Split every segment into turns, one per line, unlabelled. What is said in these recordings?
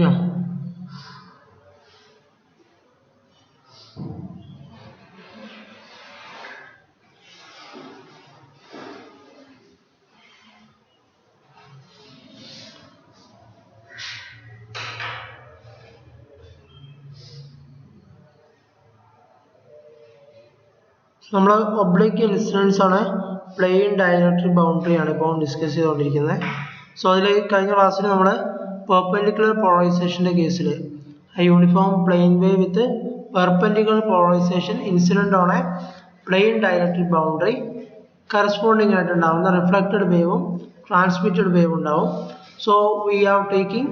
Yeah. നമ്മൾ oblique incidents ആണ് plain dielectric boundary ആണ് ഇപ്പോൾ ഡിസ്കസ് ചെയ്തുകൊണ്ടിരിക്കുന്നത്. സോ അതിൽ കഴിഞ്ഞ ക്ലാസ്സിൽ നമ്മൾ പെർപെൻഡിക്കുലർ പോളറൈസേഷൻ്റെ കേസിൽ uniform plane wave with perpendicular polarization incident on a plane dielectric boundary corresponding ആയിട്ട് ഉണ്ടാവുന്ന റിഫ്ലക്റ്റഡ് വേവും ട്രാൻസ്മിറ്റഡ് വേവും ഉണ്ടാവും. So we are taking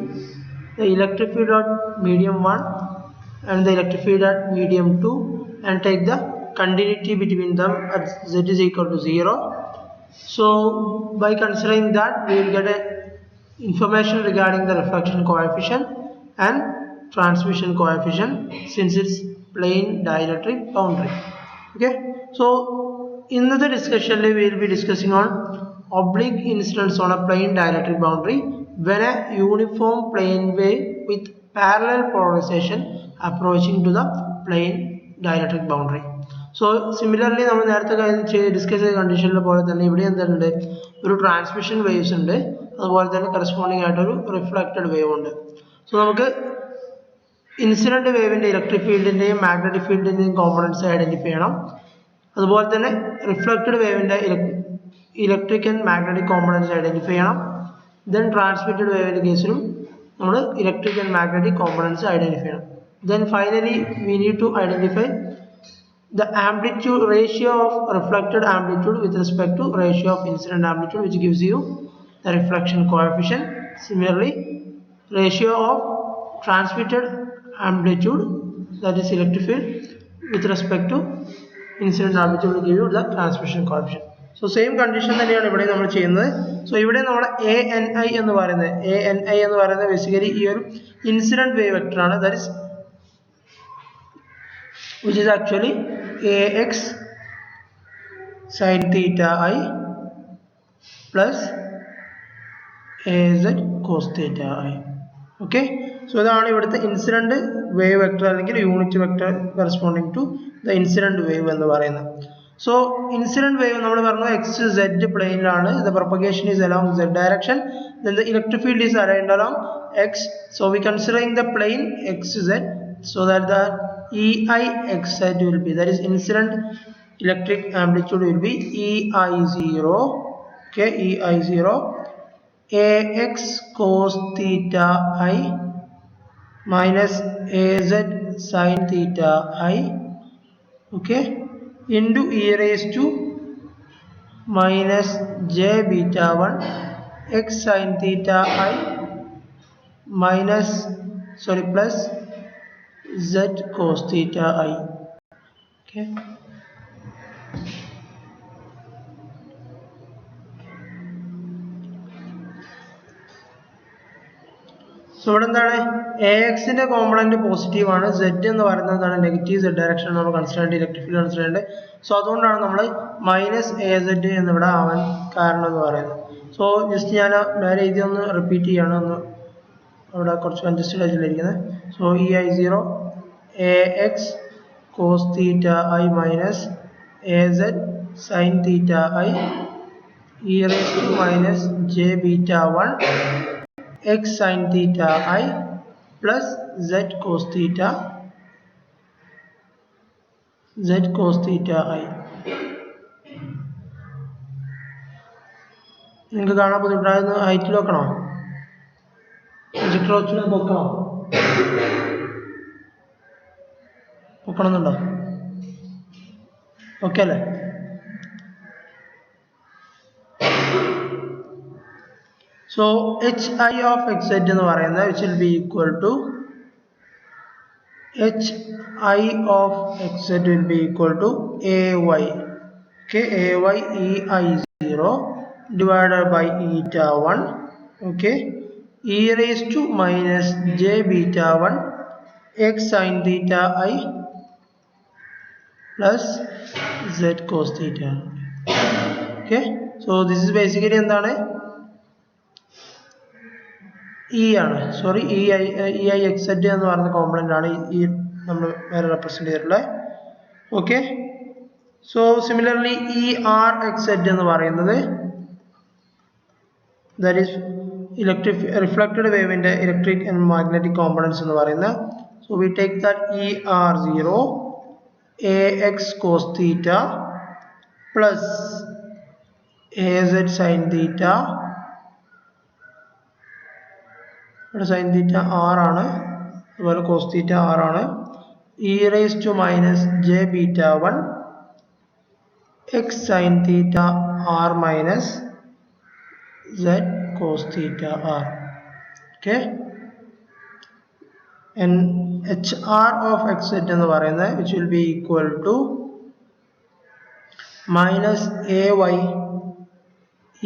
the electric field at medium 1 and the electric field at medium 2 and take the continuity between them at z is equal to 0. So by considering that we will get a information regarding the reflection coefficient and transmission coefficient since it's plane dielectric boundary. Okay, so in the discussion we will be discussing on oblique incidence on a plane dielectric boundary when a uniform plane wave with parallel polarization approaching to the plane dielectric boundary. So similarly നമ്മൾ നേരത്തെ discuss ചെയ്ത കണ്ടീഷനിൽ പോലെ തന്നെ ഇവിടെ എന്തുണ്ട്, ഒരു transmission waves ഉണ്ട്, അതുപോലെ തന്നെ കറസ്പോണ്ടിങ് ആയിട്ടൊരു റിഫ്ലക്റ്റഡ് വേവ് ഉണ്ട്. സോ നമുക്ക് ഇൻസിഡന്റ് വേവിന്റെ ഇലക്ട്രിക് ഫീൽഡിന്റെയും മാഗ്നറ്റിക് ഫീൽഡിന്റെയും കോമ്പണൻസ് ഐഡന്റിഫൈ ചെയ്യണം. അതുപോലെ തന്നെ റിഫ്ലക്റ്റഡ് വേവിന്റെ electric and magnetic components identify ചെയ്യണം. ദെൻ ട്രാൻസ്മിറ്റഡ് വേവിന്റെ കേസിലും നമ്മൾ electric and magnetic components identify ചെയ്യണം. Then finally we need to identify the amplitude ratio of reflected amplitude with respect to ratio of incident amplitude, which gives you the reflection coefficient. Similarly, ratio of transmitted amplitude, that is electric field, with respect to incident amplitude will give you the transmission coefficient. So same condition തന്നെയാണ് ഇവിടെ നമ്മൾ ചെയ്യുന്നത്. So ഇവിടെ നമ്മൾ ANI എന്ന് പറയുന്നത് basically ഈ ഒരു ഇൻസിഡന്റ് വേവ് വെക്ടർ ആണ്, that is which is actually AX sin theta I plus AZ cos theta I. Okay, so ഇതാണ് ഇവിടുത്തെ ഇൻസിഡന്റ് വേവ് വെക്ടർ അല്ലെങ്കിൽ unit vector corresponding to the incident wave എന്ന് പറയുന്നത്. സോ ഇൻസിഡന്റ് വേവ് നമ്മൾ പറഞ്ഞു X Z പ്ലെയിനിലാണ്, the propagation is along z direction, then the electric field is aligned along x. So we considering the plane xz, so that the EI xz will be, that is incident electric amplitude will be EI0. Okay, EI0 AX cos theta I minus AZ sin theta I, okay, into e raised to minus j beta 1 x sin theta I minus plus z cos theta I. Okay, so ഇവിടെ എന്താണ്, AXന്റെ component positive ആണ്, Z എന്ന് പറയുന്നതാണ് negative z direction നമ്മൾ consider ചെയ്യേണ്ട, electric field consider ചെയ്യേണ്ടത്. So അതുകൊണ്ടാണ് നമ്മൾ മൈനസ് AZ എന്നിവിടെ ആവാൻ കാരണം എന്ന് പറയുന്നത്. സോ ജസ്റ്റ് ഞാൻ നേരെ ഇതൊന്ന് റിപ്പീറ്റ് ചെയ്യാണ്, ഒന്ന് അവിടെ കുറച്ച് കൺജസ്റ്റഡ് ആയിട്ടിരിക്കുന്നത്. So EI0 AX cos theta I minus AZ sin theta I e raised to minus j beta 1 x sin theta I plus z cos theta I. നിങ്ങൾക്ക് കാണാൻ ബുദ്ധിമുട്ടായിരുന്നു, ഹൈറ്റിൽ വെക്കണോ, പ്രൊജക്ടർ വെച്ച് പൊക്കണോ, പൊക്കണമെന്നുണ്ടോ? ഓക്കെ അല്ലേ? So HI of xz എന്ന് പറയുന്നത് which will be equal to HI of xz will be equal to AY. Okay, AY EI0 divided by eta 1. Okay, e raised to minus j beta 1 x sin theta I plus z cos theta. Okay, so this is basically എന്താണ്, E ആണ്, sorry E I X Z എന്ന് പറയുന്ന component ആണ് ഈ നമ്മൾ വേറെ represent ചെയ്തിട്ടുള്ളത്. Okay, so similarly E R X Z എന്ന് പറയുന്നത് ദാറ്റ് ഈസ് ഇലക്ട്രിക് റിഫ്ലക്റ്റഡ് വേവിന്റെ ഇലക്ട്രിക് ആൻഡ് മാഗ്നറ്റിക് കോമ്പണൻസ് എന്ന് പറയുന്നത്. So we take that E R 0 A X cos theta plus A Z sine theta. ഇവിടെ sine theta R ആണ്, അതുപോലെ cos theta R ആണ്. E raise to minus J beta 1 X sine theta R minus z cos theta r. Okay, and hr of x z എന്ന് പറയുന്നത് which will be equal to minus ay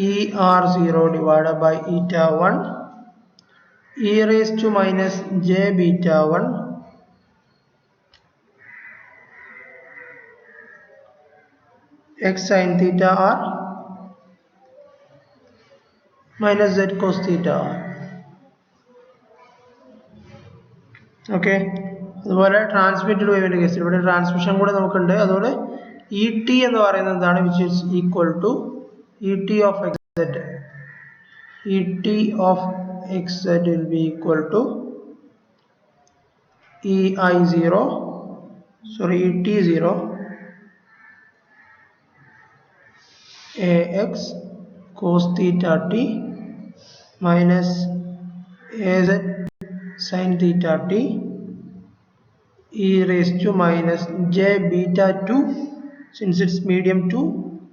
er0 divided by eta 1 e raised to minus j beta 1 x sin theta r minus z cos theta. Okay, അതുപോലെ transmitted വേവിന്റെ കേസിൽ ഇവിടെ transmission കൂടെ നമുക്കുണ്ട്. അതുപോലെ E T എന്ന് പറയുന്നത് എന്താണ്, which is equal to E T of X Z. E T of X Z will be equal to E I 0, sorry E T 0 A X cos theta t minus az sin theta t e raised to minus j beta 2, since it's medium 2,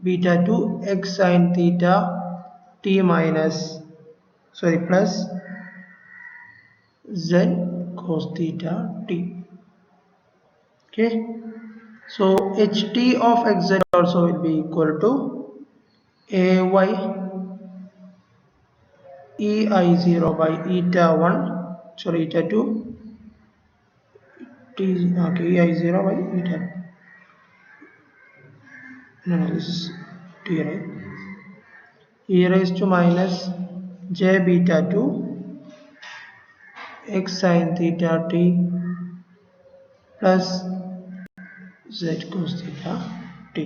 beta 2 x sin theta t minus, sorry, plus z cos theta t. Okay, so ht of xz also will be equal to ay ei0 by eta 1, sorry eta 2 t, okay, ei0 by eta, no, this is t, right? E raised to minus j beta 2 x sin theta t plus z cos theta t.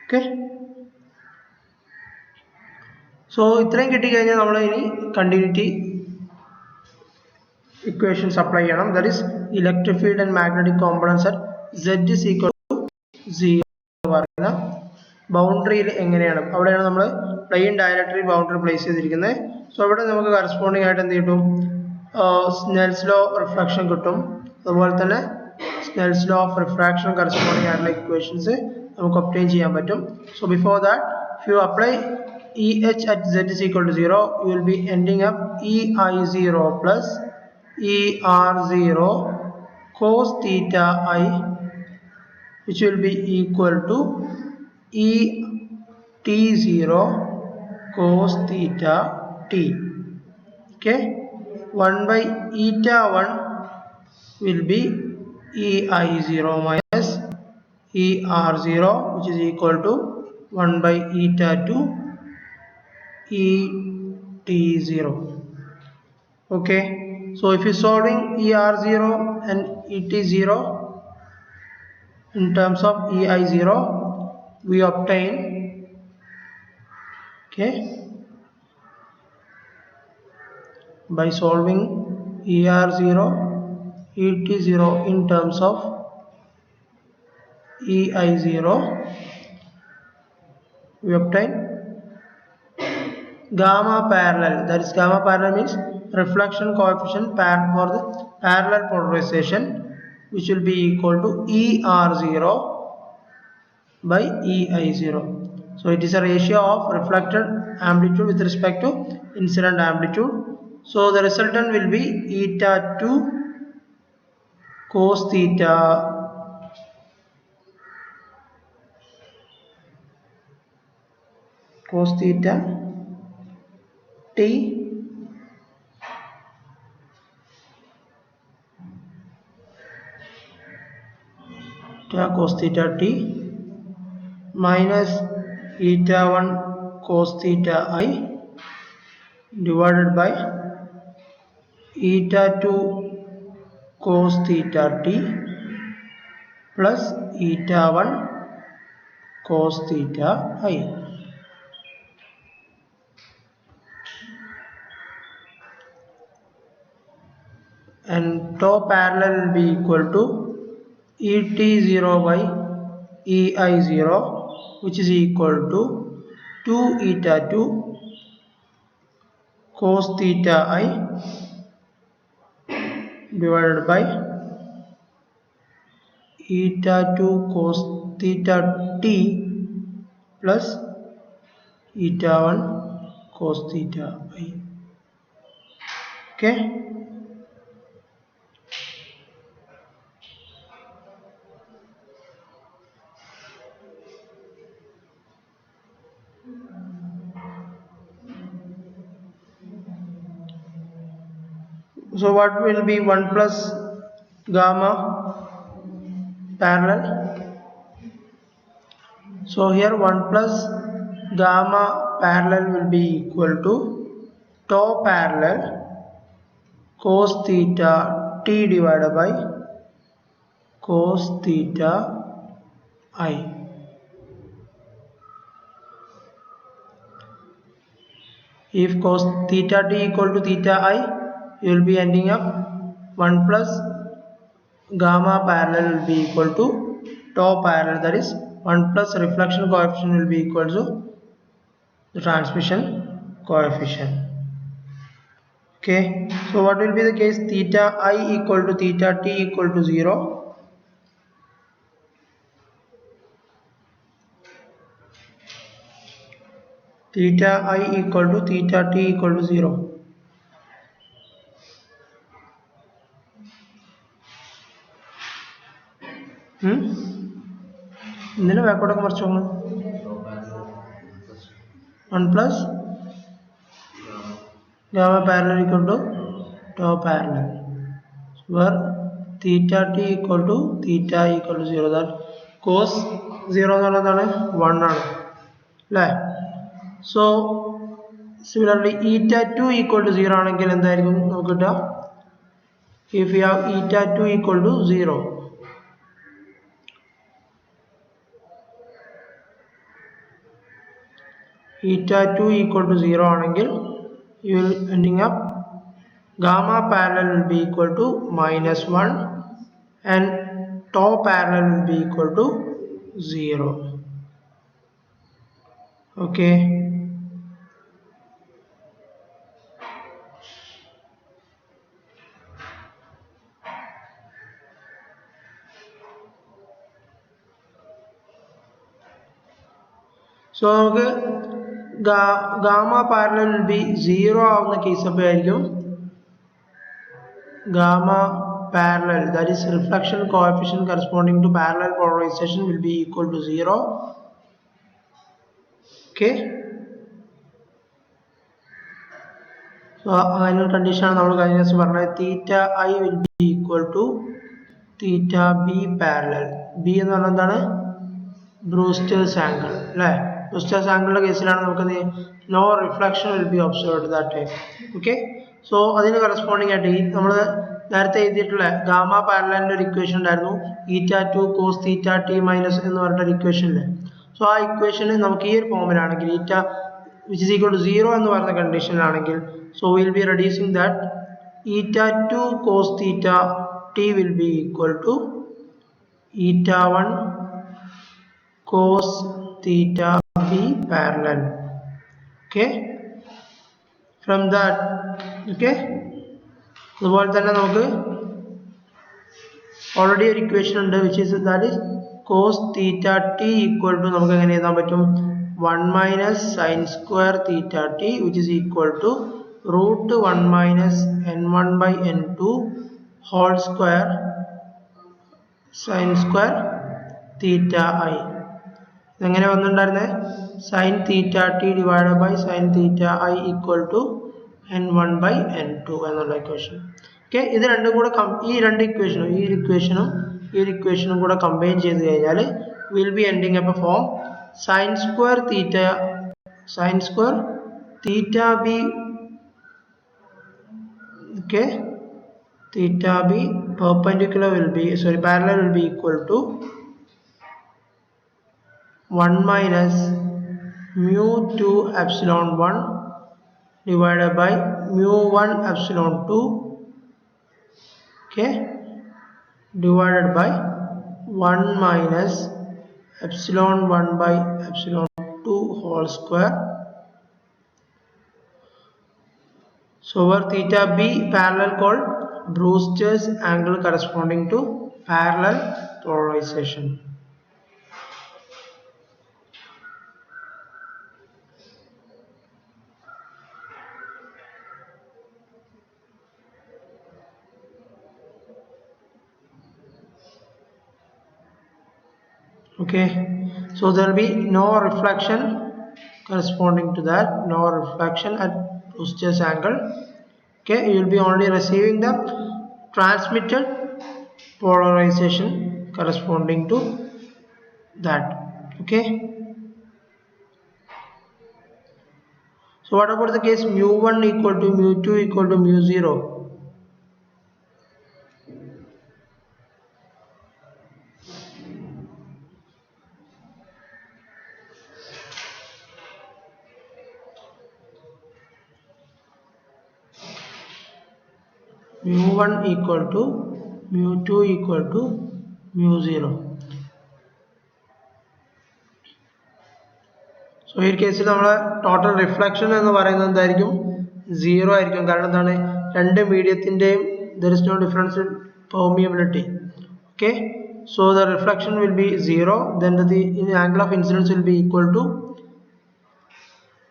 Okay, so ഇത്രയും കിട്ടിക്കഴിഞ്ഞാൽ നമ്മൾ ഇനി continuity equations apply ചെയ്യണം. That is electric field and magnetic components at z is equal to 0 എന്ന് പറയുന്ന ബൗണ്ടറിയിൽ എങ്ങനെയാണ്, അവിടെയാണ് നമ്മൾ പ്ലെയിൻ ഡയലക്ട്രിക് ബൗണ്ടറി പ്ലേസ് ചെയ്തിരിക്കുന്നത്. സോ ഇവിടെ നമുക്ക് കറസ്പോണ്ടിങ് ആയിട്ട് എന്ത് കിട്ടും, സ്നെൽസ് ലോ റിഫ്ലക്ഷൻ കിട്ടും. അതുപോലെ തന്നെ Snell's law of refraction corresponding ആയിട്ടുള്ള ഇക്വേഷൻസ് നമുക്ക് ഒബ്റ്റെയിൻ ചെയ്യാൻ പറ്റും. So before that, if you apply EH at z is equal to 0, you will be ending up EI0 plus ER0 cos theta I, which will be equal to ET0 cos theta t. Okay, 1 by eta 1 will be EI0 minus ER0, which is equal to 1 by eta 2 ET0. Okay, so if you solving ER0 and ET0 in terms of EI0, we obtain, okay, by solving ER0 ET0 in terms of EI0, we obtain gamma parallel. That is, gamma parallel means reflection coefficient for the parallel polarization, which will be equal to ER0 by EI0. So it is a ratio of reflected amplitude with respect to incident amplitude. So the resultant will be eta 2 cos theta t cos theta t minus eta 1 cos theta I divided by eta 2 cos theta t plus eta 1 cos theta I. And tau parallel will be equal to et0 by ei0, which is equal to 2 eta 2 cos theta I divided by eta 2 cos theta t plus eta 1 cos theta I. Okay. So what will be 1 plus gamma parallel? So here 1 plus gamma parallel will be equal to tau parallel cos theta t divided by cos theta I. If cos theta t equal to theta I, you will be ending up 1 plus gamma parallel will be equal to tau parallel, that is 1 plus reflection coefficient will be equal to the transmission coefficient. Okay, so what will be the case? Theta I equal to theta t equal to 0. Theta I equal to theta t equal to 0. ഇന്നലെ ബാക്കോട്ടൊക്കെ മറിച്ചു 1 plus gamma parallel equal to tau parallel, where theta t equal to theta I equal to 0, that cos 0 എന്നുള്ളതാണ് 1 ആണ് അല്ലേ. So similarly eta 2 equal to 0 ആണെങ്കിൽ എന്തായിരിക്കും നമുക്ക് കിട്ടുക? If you have eta 2 equal to 0, eta 2 equal to 0 ആണെങ്കിൽ you will ending up gamma parallel will be equal to -1 and tau parallel will be equal to 0. Okay. So gamma parallel will be 0 ആവുന്ന case അപ്പോൾ ആയിരിക്കും gamma parallel, that is reflection coefficient corresponding to parallel polarization, will be equal to 0. Okay. So final condition ആണ് നമ്മൾ കഴിഞ്ഞ ദിവസം പറഞ്ഞത്. theta I will be equal to theta b parallel. b എന്ന് പറഞ്ഞാൽ എന്താണ്? Brewster's angle അല്ലേ. Brewster's angle കേസിലാണ് നമുക്ക് no reflection will be observed that time. Okay. So അതിന് corresponding ആയിട്ട് നമ്മൾ നേരത്തെ എഴുതിയിട്ടുള്ള ഗാമ പാരലലിന്റെ ഒരു ഇക്വേഷൻ ഉണ്ടായിരുന്നു, eta 2 cos theta t minus എന്ന് പറഞ്ഞിട്ട് ഒരു ഇക്വേഷൻ ഇല്ലേ. സോ ആ ഇക്വേഷന് നമുക്ക് ഈ ഒരു ഫോമിലാണെങ്കിൽ eta which is equal to 0 എന്ന് പറയുന്ന കണ്ടീഷനിലാണെങ്കിൽ, so we will be reducing that eta 2 cos theta t will be equal to eta 1 cos theta b parallel. Okay, from that, okay, അതുപോലെ തന്നെ നമുക്ക് ഓൾറെഡി ഒരു ഇക്വേഷൻ ഉണ്ട്, which is that is cos theta t equal to നമുക്ക് എങ്ങനെ എഴുതാൻ പറ്റും? 1 minus sin square theta t, which is equal to root 1 minus n1 by n2 whole square sin square theta I. എങ്ങനെ വന്നിട്ടുണ്ടായിരുന്നത്? sin theta t divided by sin theta I equal to n1 by n2 എന്നുള്ള equation. Okay, ഇത് രണ്ടും കൂടെ ഈ രണ്ട് ഇക്വേഷനും ഈ ഇക്വേഷനും കൂടെ കമ്പൈൻ ചെയ്ത് കഴിഞ്ഞാൽ will be ending up form sin square theta b okay, theta b perpendicular will be, sorry, parallel will be equal to 1 minus mu 2 epsilon 1 divided by mu 1 epsilon 2, okay, divided by 1 minus epsilon 1 by epsilon 2 whole square. So where theta b parallel called Brewster's angle corresponding to parallel polarization. Okay, so there will be no reflection corresponding to that, no reflection at Brewster's angle. Okay, you will be only receiving the transmitted polarization corresponding to that. Okay, so what about the case mu 1 equal to mu 2 equal to mu 0? Mu 1 equal to mu 2 equal to mu 0. So in case total reflection എന്ന് പറയുന്നത് എന്തായിരിക്കും 0 ആയിരിക്കും. കാരണം എന്താണ്, രണ്ട് മീഡിയത്തിന്റെയും there is no difference in permeability. Okay, so the reflection will be 0, then the angle of incidence will be equal to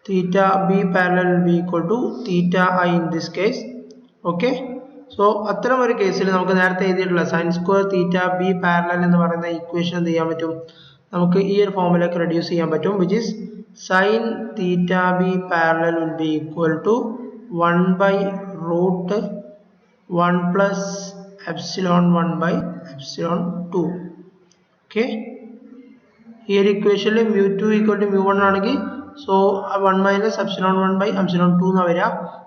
theta b parallel will be equal to theta I in this case. Okay, so അത്തരം ഒരു കേസിൽ നമുക്ക് നേരത്തെ എഴുതിയിട്ടുള്ള sin square theta b parallel എന്ന് പറയുന്ന equation എന്ത് ചെയ്യാൻ പറ്റും, നമുക്ക് ഈ ഒരു ഫോമിലേക്ക് റെഡ്യൂസ് ചെയ്യാൻ പറ്റും, which is sin theta b parallel will be equal to 1 by root 1 plus epsilon 1 by epsilon 2. Okay, ഈ ഒരു ഇക്വേഷനിൽ mu 2 equal to mu 1 ആണെങ്കിൽ so 1 minus epsilon 1 by epsilon 2 എന്ന് വരിക.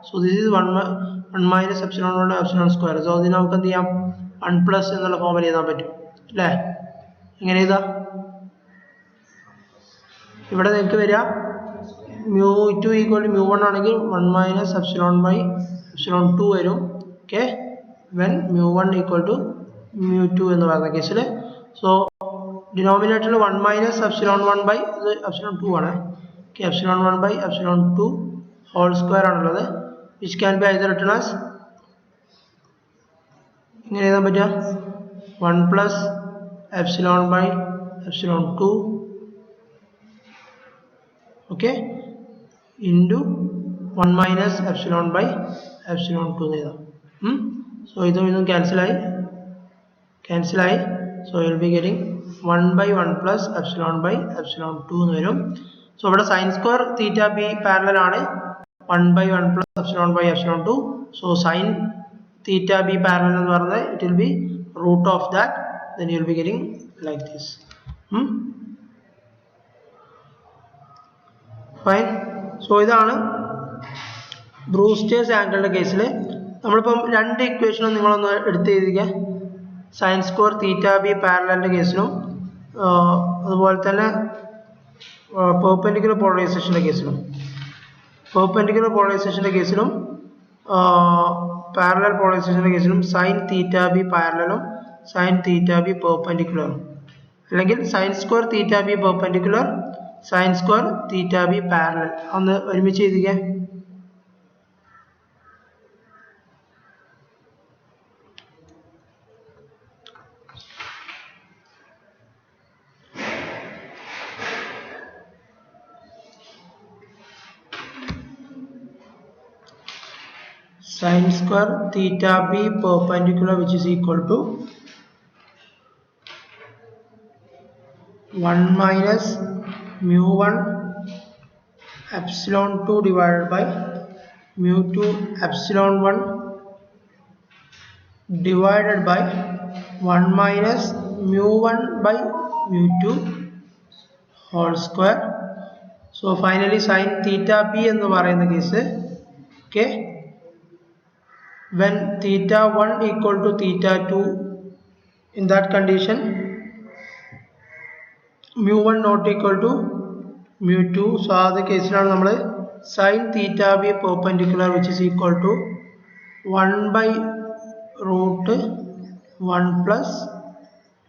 So this is 1 minus epsilon 1 epsilon square. So ഇതിനെ നമുക്ക് എന്ത് ചെയ്യാം, 1 plus എന്നുള്ള ഫോമിൽ എഴുതാൻ പറ്റും അല്ലേ? എങ്ങനെ എഴുതാ, ഇവിടെ നിങ്ങൾക്ക് വരിക mu 2 equal to mu 1 ആണെങ്കിൽ 1 minus epsilon by epsilon 2 വരും. Okay, when mu 1 equal to mu 2 എന്ന് പറയുന്ന കേസിൽ so denominator 1 minus epsilon 1 by epsilon 2 ആണ്. Okay, epsilon 1 by epsilon 2 whole square ആണുള്ളത്, which can be either written as ഇങ്ങനെ എഴുതാൻ പറ്റുക 1 plus epsilon by epsilon 2, okay, into 1 minus epsilon by epsilon 2 എന്ന് എഴുതാം. So ഇതും cancel ആയി, so you will be getting 1 by 1 plus epsilon by epsilon 2 എന്ന് വരും. So ഇവിടെ sin square theta b parallel ആണ് 1 by 1 plus epsilon by epsilon 2. So sin theta b parallel എന്ന് പറഞ്ഞാൽ it will be root of that, then you will be getting like this. Fine. So ഇതാണ് Brewster's ആംഗിളിന്റെ കേസിൽ നമ്മളിപ്പം രണ്ട് ഇക്വേഷനും നിങ്ങളൊന്ന് എടുത്ത് എഴുതിക്കുക, sin square theta b പാരലലിന്റെ കേസിലും അതുപോലെ തന്നെ പെർപെൻഡിക്കുലർ പോളറൈസേഷന്റെ കേസിലും പാരലൽ പോളറൈസേഷന്റെ കേസിലും sin theta b പാരലലും sin theta b പെർപെൻഡിക്കുലറും, അല്ലെങ്കിൽ sin square theta b perpendicular sin square theta b parallel ഒന്ന് ഒരുമിച്ച് എഴുതിക്കുക. Sin square theta b perpendicular, which is equal to 1 minus mu 1 epsilon 2 divided by mu 2 epsilon 1 divided by 1 minus mu 1 by mu 2 whole square. So finally sin theta b എന്ന് പറയുന്ന case, okay, when theta 1 equal to theta 2, in that condition mu 1 not equal to mu 2. So the case we sin theta be perpendicular, which is equal to 1 by root 1 plus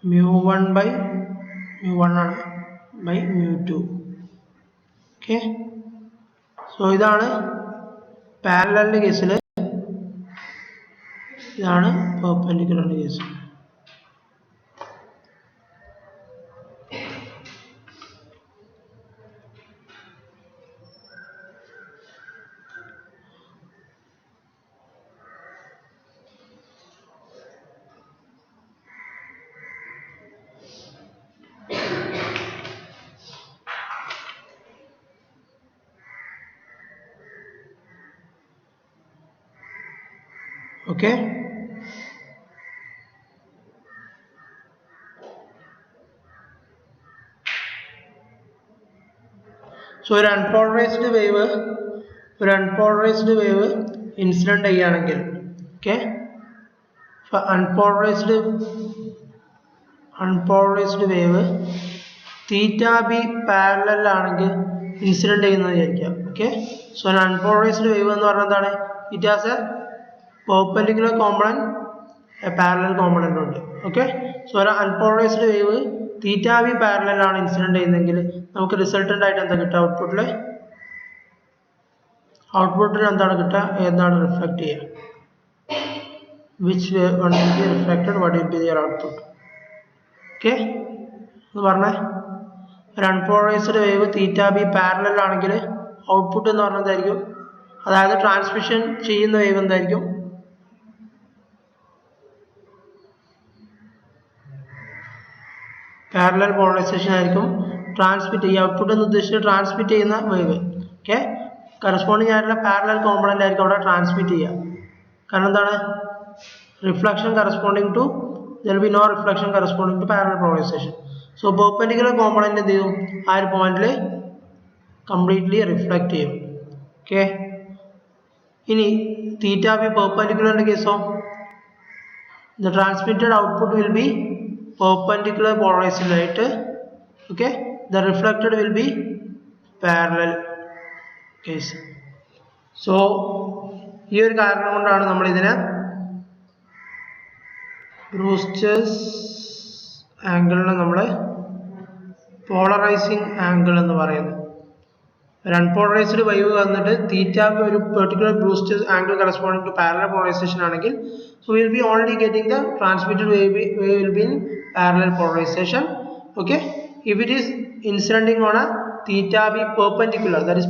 mu 1 by mu 1 by mu 2. Okay, so this is parallel case, this is perpendicular case. Okay, so an unpolarized wave incident cheyanengil, okay, for unpolarized wave theta b parallel aanengil incident cheyyunnu vicharikkam. Okay, so an unpolarized wave ennu parnadha endana, it has a perpendicular component, a parallel component ഉണ്ട്. Okay, so ഒരു unpolarized wave theta b parallel ആണ് incident ചെയ്യുന്നതെങ്കിൽ നമുക്ക് resultant ആയിട്ട് എന്താ കിട്ടുക? ഔട്ട്പുട്ടിൽ എന്താണ് കിട്ടുക? എന്താണ് റിഫ്ലക്ട് ചെയ്യുക? which one will be reflected, what will be their output? Okay, എന്ന് പറഞ്ഞേ. ഒരു unpolarized wave theta b parallel ആണെങ്കിൽ ഔട്ട്പുട്ട് എന്ന് പറഞ്ഞാൽ എന്തായിരിക്കും? അതായത് ട്രാൻസ്മിഷൻ ചെയ്യുന്ന വേവ് എന്തായിരിക്കും? പാരലൽ പോളറൈസേഷൻ ആയിരിക്കും ട്രാൻസ്മിറ്റ് ചെയ്യുക. ഔട്ട്പുട്ട് എന്ന് ഉദ്ദേശിച്ചത് ട്രാൻസ്മിറ്റ് ചെയ്യുന്ന വേവ്. ഓക്കെ, കറസ്പോണ്ടിങ് ആയിട്ടുള്ള പാരലൽ കോമ്പണന്റ് ആയിരിക്കും അവിടെ ട്രാൻസ്മിറ്റ് ചെയ്യുക. കാരണം എന്താണ്? Reflection corresponding to there will be no reflection corresponding to parallel polarization. So perpendicular component എന്ത് ചെയ്യും? ആ ഒരു പോയിന്റിൽ കംപ്ലീറ്റ്ലി റിഫ്ലക്ട് ചെയ്യും. ഓക്കെ, ഇനി തീറ്റ ബി പെർപെൻഡിക്കുലറിന്റെ കേസോ the transmitted output will be perpendicular polarized light. Okay, the reflected will be parallel case. So ഈ ഒരു കാരണം കൊണ്ടാണ് നമ്മൾ ഇതിനെ ബ്രൂസ്റ്റേഴ്സ് ആംഗിളിനെ നമ്മൾ പോളറൈസിങ് ആംഗിൾ എന്ന് പറയുന്നത്. ഒരു അൺപോളറൈസ്ഡ് വൈവ് വന്നിട്ട് തീറ്റ ഒരു particular Brewster's angle corresponding to parallel polarization ആണെങ്കിൽ, so we will be only getting the transmitted wave will be in parallel polarization. Okay, if it is incidenting on a theta b perpendicular, that is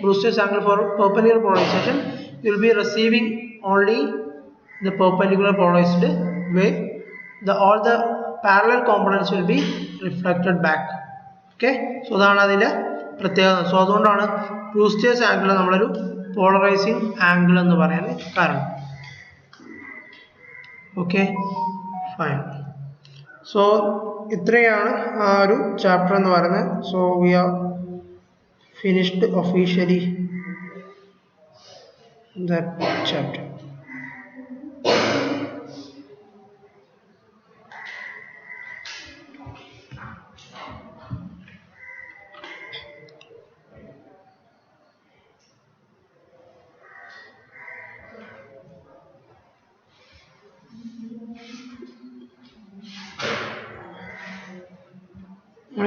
Brewster's angle for perpendicular polarization, you will be receiving only the perpendicular polarized wave. All the parallel components will be reflected back. Okay, so അതാണ് അതിന്റെ പ്രത്യേകത. So അതുകൊണ്ടാണ് Brewster's angle നമ്മളൊരു polarising angle എന്ന് പറയാൻ കാരണം. Okay, fine. So ഇത്രയാണ് ആ ഒരു ചാപ്റ്റർ എന്ന് പറയുന്നത്. So we have finished officially that chapter.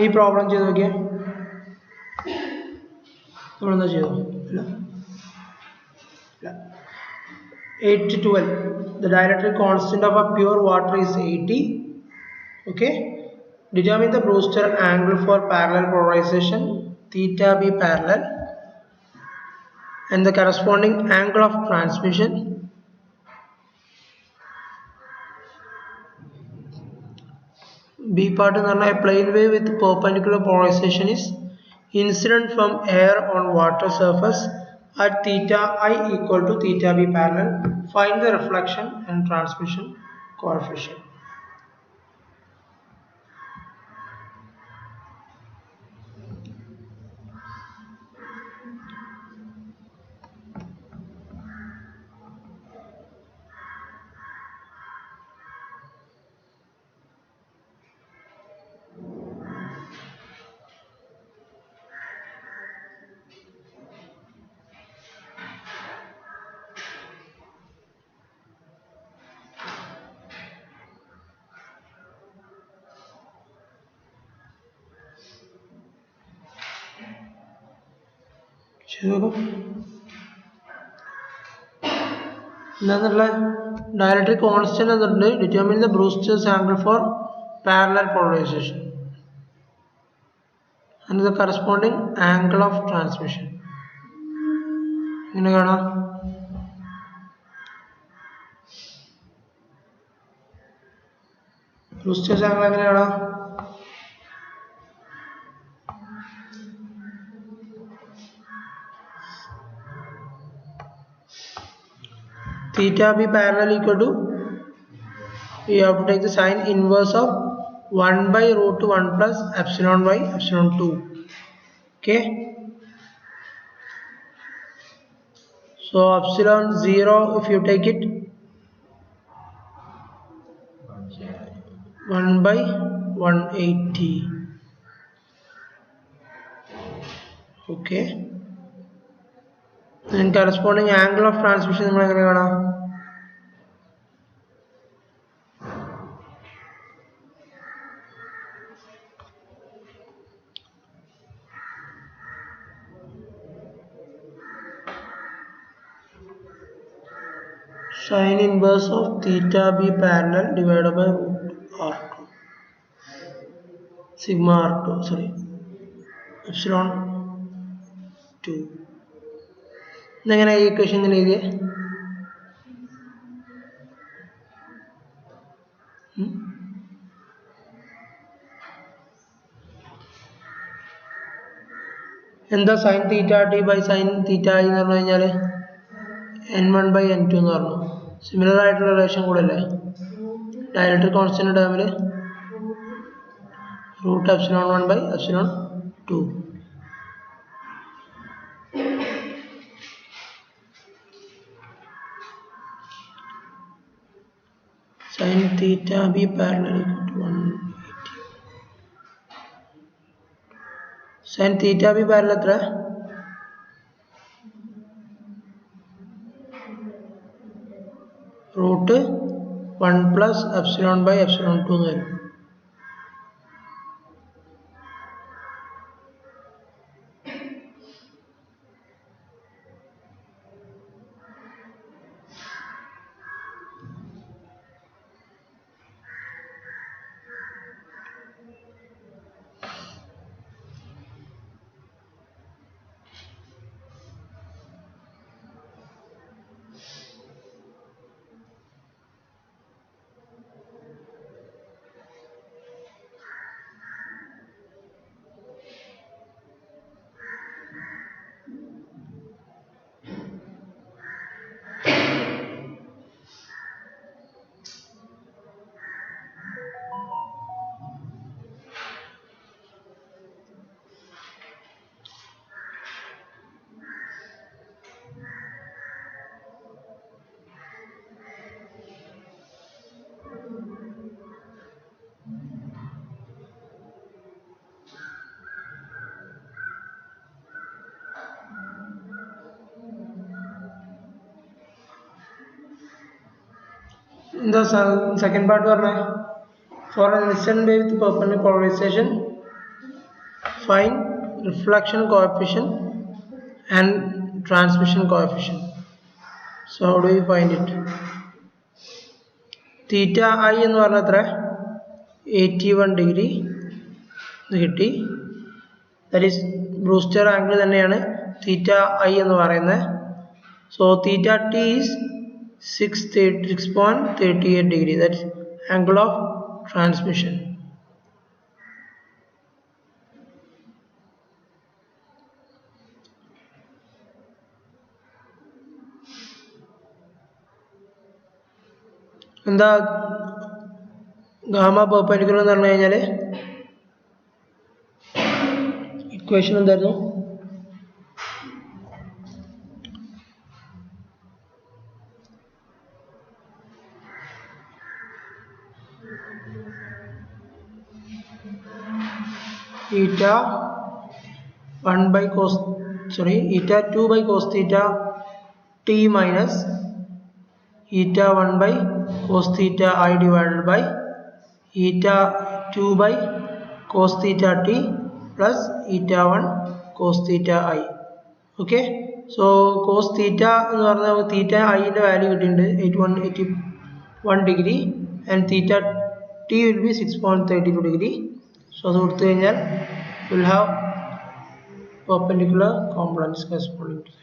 ഈ പ്രോബ്ലം ചെയ്ത് നോക്കിയേ, നമ്മളെന്താ ചെയ്തോ? ഇല്ല. 8:12. The dielectric constant of a pure water is 80. Okay, determine the Brewster angle for parallel polarization, theta b parallel, and the corresponding angle of transmission. B part എന്ന് പറഞ്ഞാൽ a plane wave with perpendicular polarization is incident from air on water surface at theta I equal to theta b parallel. Find the reflection and transmission coefficient. dielectric constant determine the Brewster's angle for parallel polarization and the corresponding angle of transmission. Brewster's angle theta b parallel equal to, we have to take the sine inverse of 1 by root 1 plus epsilon by epsilon 2. Okay, so epsilon 0, if you take it 1 by 180. Okay, and corresponding angle of transmission sine inverse of theta b parallel divided by root r2 sigma r2 sorry epsilon 2. ഈ equation എഴുതിയേ എന്താ sin theta t by sin theta i എന്ന് പറഞ്ഞു കഴിഞ്ഞാൽ n1 by n2 എന്ന് പറഞ്ഞു. Similar ആയിട്ടുള്ള relation കൂടെ അല്ലേ ഡയലക്ട്രിക് കോൺസ്റ്റന്റ് ടേമിൽ root epsilon 1 by epsilon 2. sin theta b parallel equal to 180. sin theta b parallel എത്ര root 1 plus epsilon by epsilon 2 എന്ന് വരും. The second part for an instant wave with perpendicular polarization, find reflection coefficient and transmission coefficient. So how do we find it? Theta I എന്ന് പറഞ്ഞാൽ എത്ര 81 degree കിട്ടി. That is Brewster angle തന്നെയാണ് theta I എന്ന് പറയുന്നത്. So theta t is 6.38 degree. That's angle of transmission. എന്താ gamma perpendicular എന്ന് പറഞ്ഞു കഴിഞ്ഞാൽ ഇക്വേഷൻ എന്തായിരുന്നു eta 1 by cos eta 2 by cos theta t minus eta 1 by cos theta I divided by eta 2 by cos theta t plus eta 1 cos theta I. Okay. So cos theta എന്ന് പറഞ്ഞാൽ theta ഐൻ്റെ value കിട്ടിയിട്ടുണ്ട് 81 degree and theta T will be 6.32 degree. So അത് കൊടുത്തു കഴിഞ്ഞാൽ will have perpendicular components corresponding to that.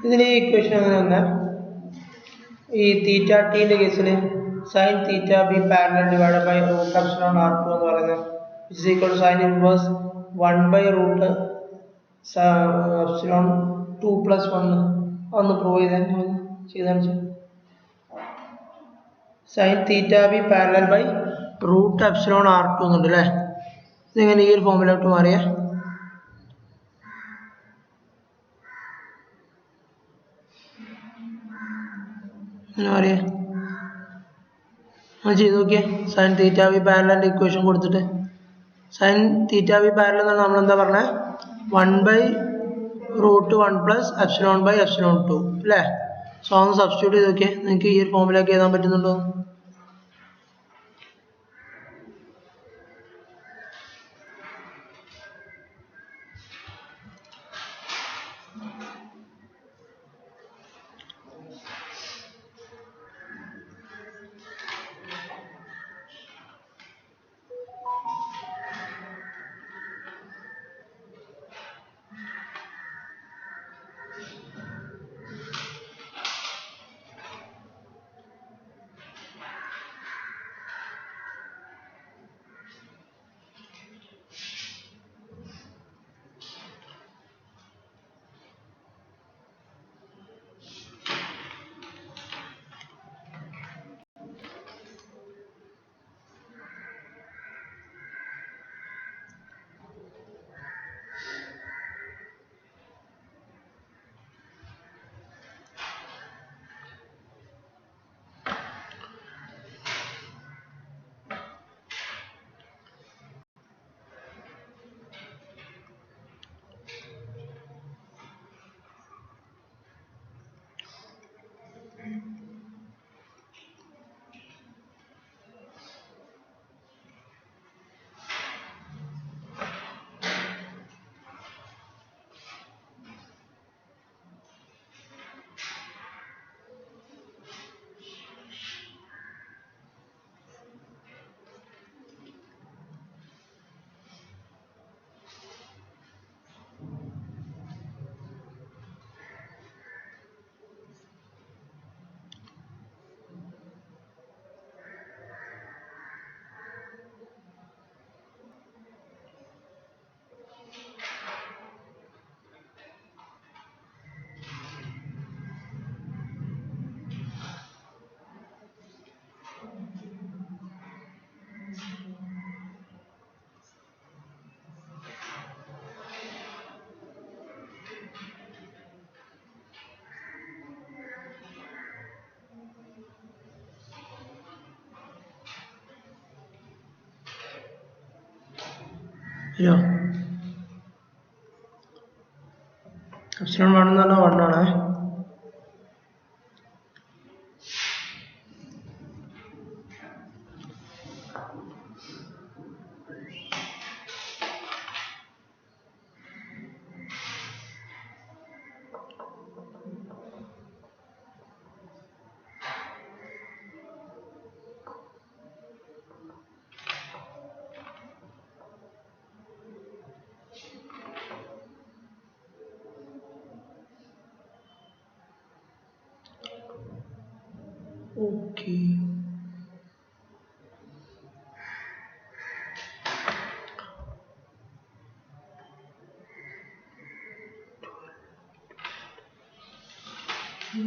ഇതിന് ഈ equation അങ്ങനെ വന്നാൽ ഈ തീറ്റ ടിൻ്റെ കേസിൽ sine theta B parallel divided by root epsilon R two എന്ന് പറയുന്നത് is equal to sine inverse 1 by root epsilon 2 പ്ലസ് 1 ഒന്ന് പ്രൂവ് ചെയ്താൽ sine theta B parallel by root epsilon R two എന്നുണ്ട് അല്ലേ. ഇതിങ്ങനെ ഈ ഒരു ഫോമിലോട്ട് മാറിയേ മാറിയേ ചെയ്ത് നോക്കിയേ. Sine theta B parallel equation കൊടുത്തിട്ട് സൈൻ തീറ്റ ബി പാരലൽ എന്നാണ് നമ്മളെന്താ പറഞ്ഞത് 1 by root 1 plus epsilon by epsilon 2 അല്ലേ. സോ ഒന്ന് സബ്സ്റ്റിറ്റ്യൂട്ട് ചെയ്ത് നോക്കിയേ നിങ്ങൾക്ക് ഈ ഒരു ഫോമിലേക്ക് എഴുതാൻ പറ്റുന്നുണ്ടോ. ഇല്ലോ എപ്സിലോൺ 1 എന്ന് പറഞ്ഞാൽ 1 ആണ്. Okay Okay.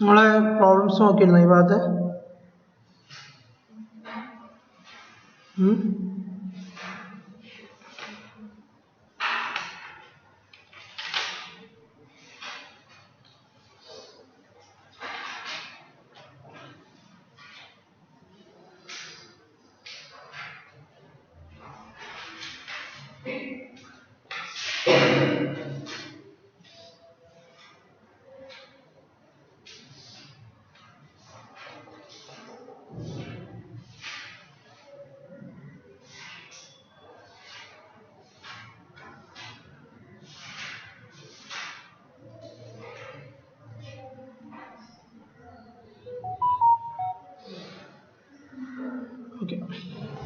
നമ്മളെ പ്രോബ്ലംസ് നോക്കിയിരുന്നോ ഈ ഭാഗത്ത്? Okay.